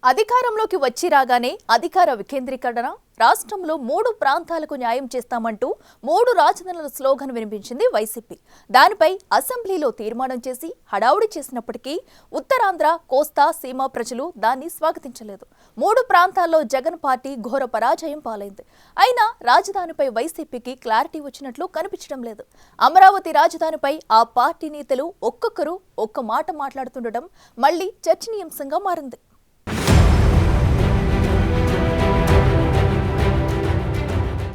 అధికారంలోకి వచ్చి రాగానే అధికార వికేంద్రీకరణ రాష్ట్రంలో 3 ప్రాంతాలకు న్యాయం చేస్తామంటూ 3 రాజధానుల స్లోగన్ వినిపించింది వైసీపీ. దానిపై అసెంబ్లీలో తీర్మానం చేసి హడావుడి చేసినప్పటికీ ఉత్తరాంధ్ర, కోస్తా, సీమ ప్రజలు దాన్ని స్వాగతించలేదు. 3 ప్రాంతాల్లో జగన్ పార్టీ ఘోర పరాజయం పాలైంది. అయినా రాజధానిపై వైసీపీకి క్లారిటీ వచ్చినట్లు కనిపించడం లేదు. అమరావతి రాజధానిపై ఆ పార్టీ నేతలు ఒక్కొక్కరు ఒక్క మాట మాట్లాడుతుండటం మళ్లీ చర్చనీయాంశంగా మారింది.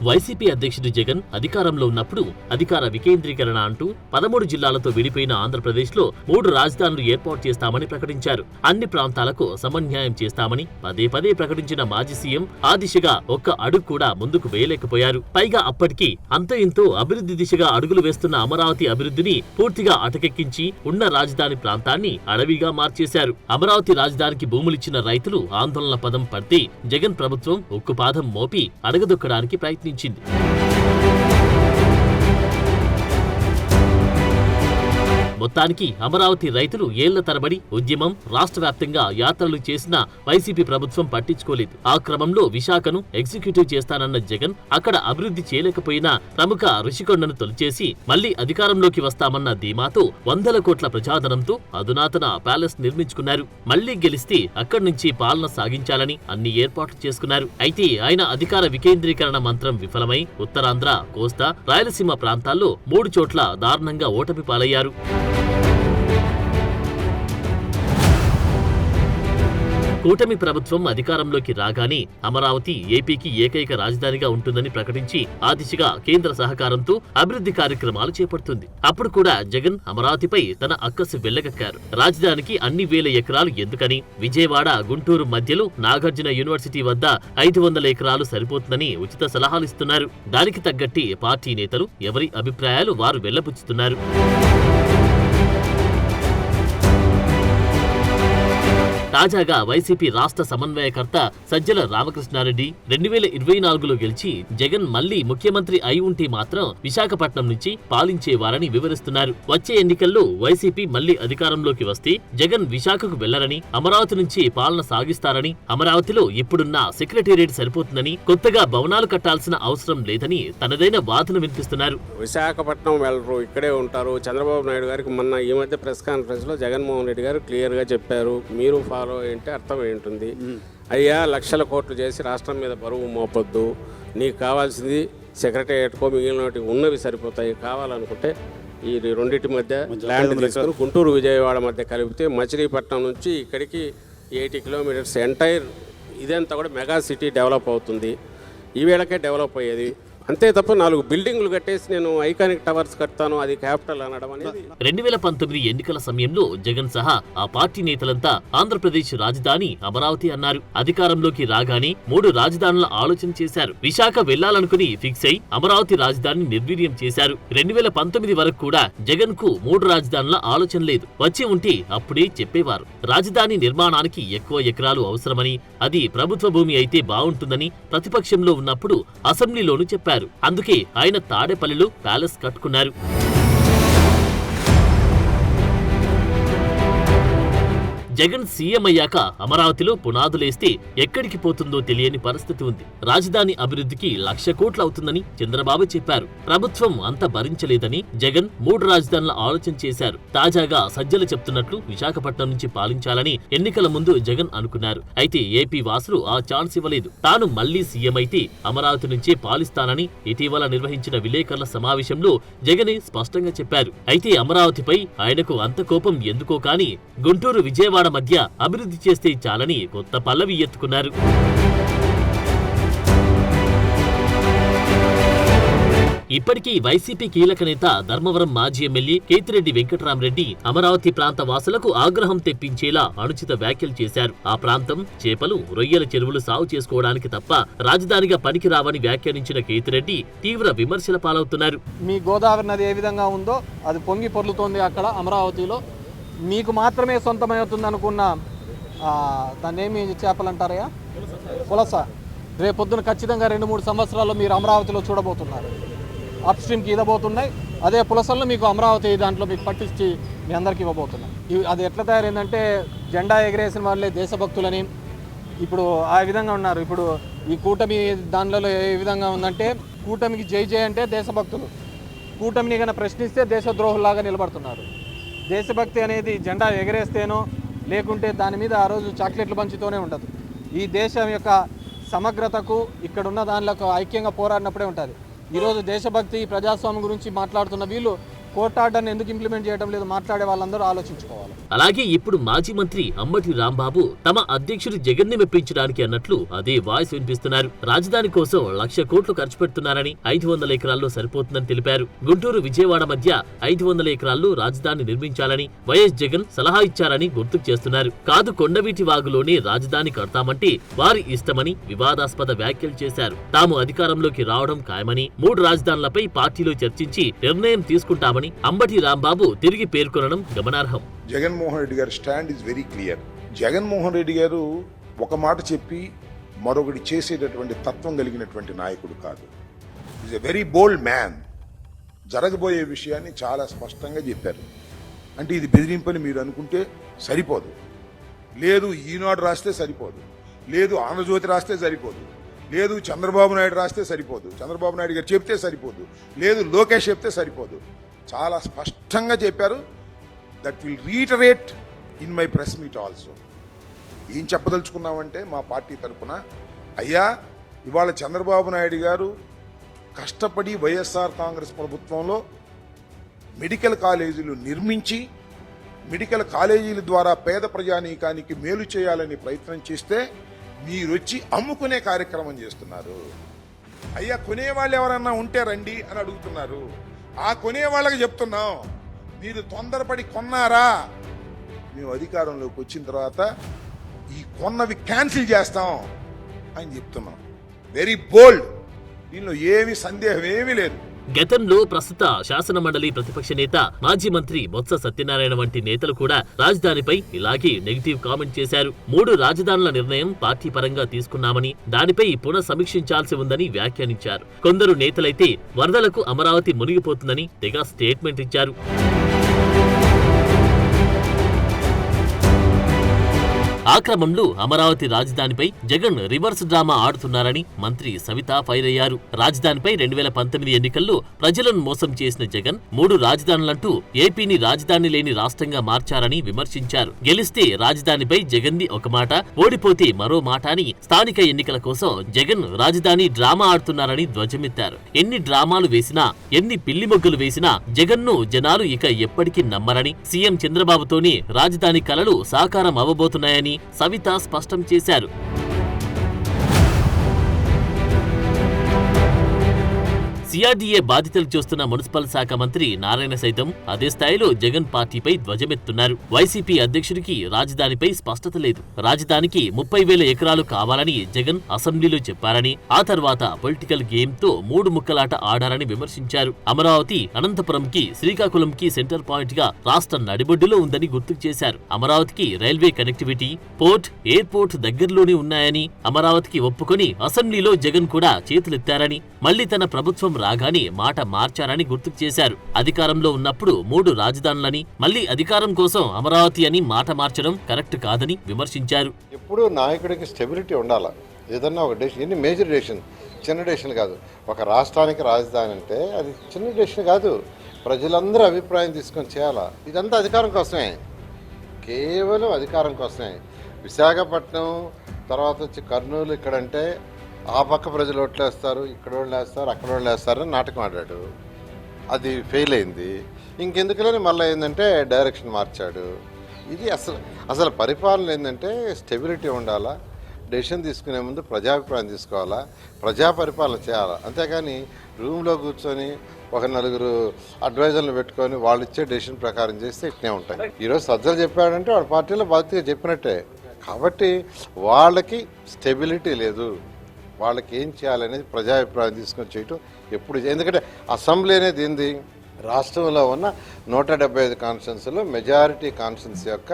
వైసీపీ అధ్యక్షుడు జగన్ అధికారంలో ఉన్నప్పుడు అధికార వికేంద్రీకరణ అంటూ 13 జిల్లాలతో విడిపోయిన ఆంధ్రప్రదేశ్లో 3 రాజధానులు ఏర్పాటు చేస్తామని ప్రకటించారు. అన్ని ప్రాంతాలకు సమన్యాయం చేస్తామని పదే పదే ప్రకటించిన మాజీ సీఎం ఆ దిశగా ఒక్క అడుగు కూడా ముందుకు వేయలేకపోయారు. పైగా అప్పటికి అంతో ఇంతో అభివృద్ధి దిశగా అడుగులు వేస్తున్న అమరావతి అభివృద్ధిని పూర్తిగా అటకెక్కించి ఉన్న రాజధాని ప్రాంతాన్ని అడవిగా మార్చేశారు. అమరావతి రాజధానికి భూములిచ్చిన రైతులు ఆందోళన పదం పడితే జగన్ ప్రభుత్వం ఉక్కుపాదం మోపి అడగదొక్కడానికి ప్రయత్నించింది. మొత్తానికి అమరావతి రైతులు ఏళ్ల తరబడి ఉద్యమం, రాష్ట్ర వ్యాప్తంగా యాత్రలు చేసిన వైసీపీ ప్రభుత్వం పట్టించుకోలేదు. ఆ క్రమంలో విశాఖను ఎగ్జిక్యూటివ్ చేస్తానన్న జగన్ అక్కడ అభివృద్ధి చేయలేకపోయినా ప్రముఖ రుషికొండను తొలిచేసి మళ్లీ అధికారంలోకి వస్తామన్న ధీమాతో 100 కోట్ల ప్రజాధనంతో అధునాతన ప్యాలెస్ నిర్మించుకున్నారు. మళ్లీ గెలిస్తే అక్కడి నుంచి పాలన సాగించాలని అన్ని ఏర్పాట్లు చేసుకున్నారు. అయితే ఆయన అధికార వికేంద్రీకరణ మంత్రం విఫలమై ఉత్తరాంధ్ర, కోస్తా, రాయలసీమ ప్రాంతాల్లో 3 చోట్ల దారుణంగా ఓటమి పాలయ్యారు. కూటమి ప్రభుత్వం అధికారంలోకి రాగానే అమరావతి ఏపీకి ఏకైక రాజధానిగా ఉంటుందని ప్రకటించి ఆ దిశగా కేంద్ర సహకారంతో అభివృద్ధి కార్యక్రమాలు చేపడుతుంది. అప్పుడు కూడా జగన్ అమరావతిపై తన అక్కసు వెళ్లగక్కారు. రాజధానికి అన్ని వేల ఎకరాలు ఎందుకని, విజయవాడ, గుంటూరు మధ్యలో నాగార్జున యూనివర్సిటీ వద్ద 500 ఎకరాలు సరిపోతుందని ఉచిత సలహాలిస్తున్నారు. దానికి తగ్గట్టి పార్టీ నేతలు ఎవరి అభిప్రాయాలు వారు వెళ్లబుచ్చుతున్నారు. తాజాగా వైసీపీ రాష్ట్ర సమన్వయకర్త సజ్జల రామకృష్ణారెడ్డి 2024లో గెలిచి జగన్ మళ్లీ ముఖ్యమంత్రి అయి ఉంటే మాత్రం విశాఖపట్నం నుంచి పాలించేవారని వివరిస్తున్నారు. వచ్చే ఎన్నికల్లో వైసీపీ మళ్లీ అధికారంలోకి వస్తే జగన్ విశాఖకు వెళ్లరని, అమరావతి నుంచి పాలన సాగిస్తారని, అమరావతిలో ఇప్పుడున్న సెక్రటేరియట్ సరిపోతుందని, కొత్తగా భవనాలు కట్టాల్సిన అవసరం లేదని తనదైన వాదన వినిపిస్తున్నారు. విశాఖపట్నం వెళ్లరు, ఇక్కడే ఉంటారు. చంద్రబాబు నాయుడు గారికి మొన్న ఈ మధ్య ప్రెస్ కాన్ఫరెన్స్ లో జగన్మోహన్ రెడ్డి గారు క్లియర్ గా చెప్పారు, మీరు ఏంటి అర్థం ఏంటుంది, అయ్యా లక్షల కోట్లు చేసి రాష్ట్రం మీద బరువు మోపొద్దు, నీకు కావాల్సింది సెక్రటేరియట్కో మిగిలినటి ఉన్నవి సరిపోతాయి, కావాలనుకుంటే ఈ రెండింటి మధ్య ల్యాండ్ తీసుకొని గుంటూరు, విజయవాడ మధ్య కలిపితే మచిలీపట్నం నుంచి ఇక్కడికి 80 కిలోమీటర్స్ ఎంటైర్ ఇదంతా కూడా మెగా సిటీ డెవలప్ అవుతుంది. ఈ వేళకే డెవలప్ అయ్యేది. అంతే తప్ప 4 బిల్డింగ్లు కట్టేసి నేను ఐకానిక్ టవర్స్ కడతాను, అది క్యాపిటల్ అనడం అనేది. 2019 ఎన్నికల సమయంలో జగన్ సహా ఆ పార్టీ నేతలంతా ఆంధ్రప్రదేశ్ రాజధాని అమరావతి అన్నారు. అధికారంలోకి రాగానే 3 రాజధానుల ఆలోచన చేశారు. విశాఖ వెళ్లాలనుకుని ఫిక్స్ అయి అమరావతి రాజధాని నిర్వీర్యం చేశారు. 2019 వరకు కూడా జగన్ కు 3 రాజధానుల ఆలోచన లేదు. వచ్చి ఉంటే అప్పుడే చెప్పేవారు. రాజధాని నిర్మాణానికి ఎక్కువ ఎకరాలు అవసరమని, అది ప్రభుత్వ భూమి అయితే బాగుంటుందని ప్రతిపక్షంలో ఉన్నప్పుడు అసెంబ్లీలోనూ చెప్పారు. అందుకే ఆయన తాడేపల్లిలో ప్యాలెస్ కట్టుకున్నారు. జగన్ సీఎం అయ్యాక అమరావతిలో పునాదులేస్తే ఎక్కడికి పోతుందో తెలియని పరిస్థితి ఉంది. రాజధాని అభివృద్ధికి 1,00,000 కోట్లు అవుతుందని చంద్రబాబు చెప్పారు. ప్రభుత్వం అంత భరించలేదని జగన్ 3 రాజధానుల ఆలోచన చేశారు. తాజాగా సజ్జలు చెప్తున్నట్లు విశాఖపట్నం నుంచి పాలించాలని ఎన్నికల ముందు జగన్ అనుకున్నారు. అయితే ఏపీ వాసులు ఆ ఛాన్స్ ఇవ్వలేదు. తాను మళ్లీ సీఎం అయితే అమరావతి నుంచే పాలిస్తానని ఇటీవల నిర్వహించిన విలేకరుల సమావేశంలో జగన్ స్పష్టంగా చెప్పారు. అయితే అమరావతిపై ఆయనకు అంత కోపం ఎందుకో కానీ గుంటూరు, విజయవాడ మధ్య అభివృద్ధి చేస్తే చాలని కొత్త పల్లవి ఎత్తుకున్నారు. ఇప్పటికీ వైసీపీ కీలక నేత ధర్మవరం మాజీ ఎమ్మెల్యే కేతిరెడ్డి వెంకటరామరెడ్డి అమరావతి ప్రాంత వాసులకు ఆగ్రహం తెప్పించేలా అనుచిత వ్యాఖ్యలు చేశారు. ఆ ప్రాంతం చేపలు, రొయ్యల చెరువులు సాగు చేసుకోవడానికి తప్ప రాజధానిగా పనికిరావని వ్యాఖ్యానించిన కేతిరెడ్డి తీవ్ర విమర్శల పాలవుతున్నారు. మీ గోదావరి నది ఏ విధంగా ఉందో అది పొంగి పొర్లుతోంది అక్కడ అమరావతిలో. మీకు మాత్రమే సొంతమవుతుంది అనుకున్న దాన్ని ఏమి చేపలంటారయ్యా, పులస, రేపొద్దున ఖచ్చితంగా 2-3 సంవత్సరాల్లో మీరు అమరావతిలో చూడబోతున్నారు. అప్ స్ట్రీమ్కి ఇవ్వబోతున్నాయి. అదే పులసలను మీకు అమరావతి దాంట్లో మీకు పట్టించి మీ అందరికీ ఇవ్వబోతున్నాయి. అది ఎట్లా తయారైందంటే జెండా ఎగరేసిన వాళ్ళే దేశభక్తులని, ఇప్పుడు ఆ విధంగా ఉన్నారు. ఇప్పుడు ఈ కూటమి దానిలో ఏ విధంగా ఉందంటే కూటమికి జై జై అంటే దేశభక్తులు, కూటమిని కన్నా ప్రశ్నిస్తే దేశద్రోహుల్లాగా నిలబడుతున్నారు. దేశభక్తి అనేది జెండా ఎగరేస్తేనో లేకుంటే దాని మీద ఆ రోజు చాక్లెట్లు పంచుతూనే ఉండదు. ఈ దేశం యొక్క సమగ్రతకు ఇక్కడున్న దానిలో ఐక్యంగా పోరాడినప్పుడే ఉంటుంది. ఈరోజు దేశభక్తి ప్రజాస్వామ్యం గురించి మాట్లాడుతున్న వీళ్ళు కోర్టు ఆర్డర్ని ఎందుకు ఇంప్లిమెంట్ చేయడం లేదు, మాట్లాడే వాళ్ళందరూ ఆలోచించుకోవాలి. అలాగే ఇప్పుడు మాజీ మంత్రి అంబటి రాంబాబు తమ అధ్యక్షుడు జగన్ ని మెప్పించడానికి అన్నట్లు అదే వాయిస్ వినిపిస్తున్నారు. రాజధాని కోసం 1,00,000 కోట్లు ఖర్చు పెడుతున్నారని 500 ఎకరాల్లో సరిపోతుందని తెలిపారు. గుంటూరు విజయవాడ మధ్య 500 ఎకరాల్లో రాజధాని నిర్మించాలని వైఎస్ జగన్ సలహా ఇచ్చారని గుర్తుకు చేస్తున్నారు. కాదు కొండవీటి వాగులోనే రాజధాని కడతామంటే వారి ఇష్టమని వివాదాస్పద వ్యాఖ్యలు చేశారు. తాము అధికారంలోకి రావడం ఖాయమని 3 రాజధానులపై పార్టీలో చర్చించి నిర్ణయం తీసుకుంటామని అంబటి రాంబాబు తిరిగి పేర్కొనడం గమనార్హం. జగన్మోహన్ రెడ్డి గారి stand is very clear. Jaganmohan Reddy గారు ఒక మాట చెప్పి మరొకటి చేసేటటువంటి తత్వం కలిగినటువంటి నాయకుడు కాదు. Is a very bold man. జరగబోయే విషయాన్ని చాలా స్పష్టంగా చెప్పారు. అంటే ఇది బెదిరింపని మీరు అనుకుంటే సరిపోదు. లేదు ఈనాడు రాస్తే సరిపోదు, లేదు ఆంధ్రజ్యోతి రాస్తే సరిపోదు, లేదు చంద్రబాబు నాయుడు రాస్తే సరిపోదు, చంద్రబాబు నాయుడు గారు చెప్తే సరిపోదు, లేదు లోకేష్ చెప్తే సరిపోదు. చాలా స్పష్టంగా చెప్పారు. That will reiterate in my press meet also. ఏం చెప్పదలుచుకున్నామంటే మా పార్టీ తరఫున, అయ్యా ఇవాళ చంద్రబాబు నాయుడు గారు కష్టపడి వైఎస్ఆర్ కాంగ్రెస్ ప్రభుత్వంలో మెడికల్ కాలేజీలు నిర్మించి మెడికల్ కాలేజీల ద్వారా పేద ప్రజానీకానికి మేలు చేయాలని ప్రయత్నం చేస్తే మీరొచ్చి అమ్ముకునే కార్యక్రమం చేస్తున్నారు. అయ్యా కొనేవాళ్ళు ఎవరన్నా ఉంటే రండి అని అడుగుతున్నారు. ఆ కొనేవాళ్ళకి చెప్తున్నాం, మీరు తొందరపడి కొన్నారా, మేము అధికారంలోకి వచ్చిన తర్వాత ఈ కొన్నవి క్యాన్సిల్ చేస్తాం అని చెప్తున్నాం. Very bold. దీనిలో ఏమీ సందేహం ఏమీ లేదు. గతంలో ప్రస్తుత శాసనమండలి ప్రతిపక్ష నేత మాజీ మంత్రి బొత్స సత్యనారాయణ వంటి నేతలు కూడా రాజధానిపై ఇలాగే నెగిటివ్ కామెంట్ చేశారు. 3 రాజధానుల నిర్ణయం పార్టీ పరంగా తీసుకున్నామని దానిపై పునఃసమీక్షించాల్సి ఉందని వ్యాఖ్యానించారు. కొందరు నేతలైతే వరదలకు అమరావతి మునిగిపోతుందని తెగ స్టేట్మెంట్ ఇచ్చారు. ఆ క్రమంలో అమరావతి రాజధానిపై జగన్ రివర్స్ డ్రామా ఆడుతున్నారని మంత్రి సవిత ఫైర్ అయ్యారు. రాజధానిపై 2019 ఎన్నికల్లో ప్రజలను మోసం చేసిన జగన్ 3 రాజధానులంటూ ఏపీని రాజధాని లేని రాష్ట్రంగా మార్చారని విమర్శించారు. గెలిస్తే రాజధానిపై జగన్ ది ఒక మాట, ఓడిపోతే మరో మాట అని స్థానిక ఎన్నికల కోసం జగన్ రాజధాని డ్రామా ఆడుతున్నారని ధ్వజమెత్తారు. ఎన్ని డ్రామాలు వేసినా, ఎన్ని పిల్లి మొగ్గులు వేసినా జగన్ ను జనాలు ఇక ఎప్పటికీ నమ్మరని, సీఎం చంద్రబాబుతోనే రాజధాని కలలు సాకారం అవ్వబోతున్నాయని సవిత స్పష్టం చేశారు. సిఆర్డీఏ బాధితులు చూస్తున్న మున్సిపల్ శాఖ మంత్రి నారాయణ సైతం అదే స్థాయిలో జగన్ పార్టీపై ధ్వజమెత్తున్నారు. వైసీపీ అధ్యక్షుడికి రాజధానిపై స్పష్టత లేదు. రాజధానికి 30,000 ఎకరాలు కావాలని జగన్ అసెంబ్లీలో చెప్పారని, ఆ తర్వాత పొలిటికల్ గేమ్ తో 3 ముక్కలాట ఆడారని విమర్శించారు. అమరావతి అనంతపురంకి, శ్రీకాకుళంకి సెంటర్ పాయింట్ గా రాష్ట్ర నడిబొడ్డులో ఉందని గుర్తు చేశారు. అమరావతికి రైల్వే కనెక్టివిటీ, పోర్ట్, ఎయిర్పోర్ట్ దగ్గరలోనే ఉన్నాయని అమరావతికి ఒప్పుకొని అసెంబ్లీలో జగన్ కూడా చేతులెత్తారని, మళ్లీ తన ప్రభుత్వం రాగానే మాట మార్చారని గుర్తుకు చేశారు. అధికారంలో ఉన్నప్పుడు 3 రాజధానులని, మళ్లీ అధికారం కోసం అమరావతి అని మాట మార్చడం కరెక్ట్ కాదని విమర్శించారు. ఇప్పుడు నాయకుడికి స్టెబిలిటీ ఉండాలి. ఏదన్నా ఒక డెసిషన్, ఎన్ని మేజర్ డెసిషన్, చిన్న డెసిషన్ కాదు. ఒక రాష్ట్రానికి రాజధాని అంటే అది చిన్న డెసిషన్ కాదు. ప్రజలందరూ అభిప్రాయం తీసుకొని చేయాలా. ఇదంతా అధికారం కోసమే, కేవలం అధికారం కోసమే. విశాఖపట్నం తర్వాత వచ్చి కర్నూలు ఇక్కడంటే ఆ పక్క ప్రజలు ఓట్లేస్తారు, ఇక్కడ వాళ్ళు వేస్తారు, అక్కడ వాళ్ళు వేస్తారని నాటకం ఆడాడు. అది ఫెయిల్ అయింది. ఇంకెందుకులని మళ్ళీ ఏంటంటే డైరెక్షన్ మార్చాడు. ఇది అసలు పరిపాలన ఏంటంటే స్టెబిలిటీ ఉండాలా. డెసిషన్ తీసుకునే ముందు ప్రజాభిప్రాయం తీసుకోవాలా, ప్రజా పరిపాలన చేయాలా. అంతేకాని రూమ్లో కూర్చొని ఒక 4 అడ్వైజర్లు పెట్టుకొని వాళ్ళు ఇచ్చే డెసిషన్ ప్రకారం చేస్తే ఇట్నే ఉంటాయి. ఈరోజు సజ్జలు చెప్పాడంటే వాడి పార్టీలో బాధ్యతగా చెప్పినట్టే. కాబట్టి వాళ్ళకి స్టెబిలిటీ లేదు. వాళ్ళకి ఏం చేయాలనేది ప్రజాభిప్రాయం తీసుకొని చేయటం ఎప్పుడు. ఎందుకంటే అసెంబ్లీ అనేది ఏంది, రాష్ట్రంలో ఉన్న 175 కాన్స్టిట్యున్సీలో మెజారిటీ కాన్స్టిట్యున్సీ యొక్క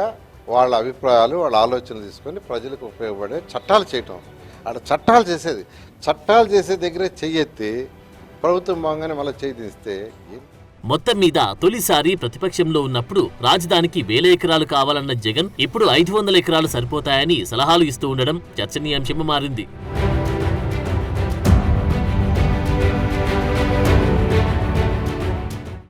వాళ్ళ అభిప్రాయాలు, వాళ్ళ ఆలోచనలు తీసుకొని ప్రజలకు ఉపయోగపడే చట్టాలు చేయటం. అక్కడ చట్టాలు చేసే దగ్గరే చెయ్యెత్తి ప్రభుత్వం బాగానే మళ్ళీ చేయి తీస్తే మొత్తం మీద తొలిసారి ప్రతిపక్షంలో ఉన్నప్పుడు రాజధానికి 1000 ఎకరాలు కావాలన్న జగన్ ఇప్పుడు 500 ఎకరాలు సరిపోతాయని సలహాలు ఇస్తూ ఉండడం చర్చనీయాంశంగా మారింది.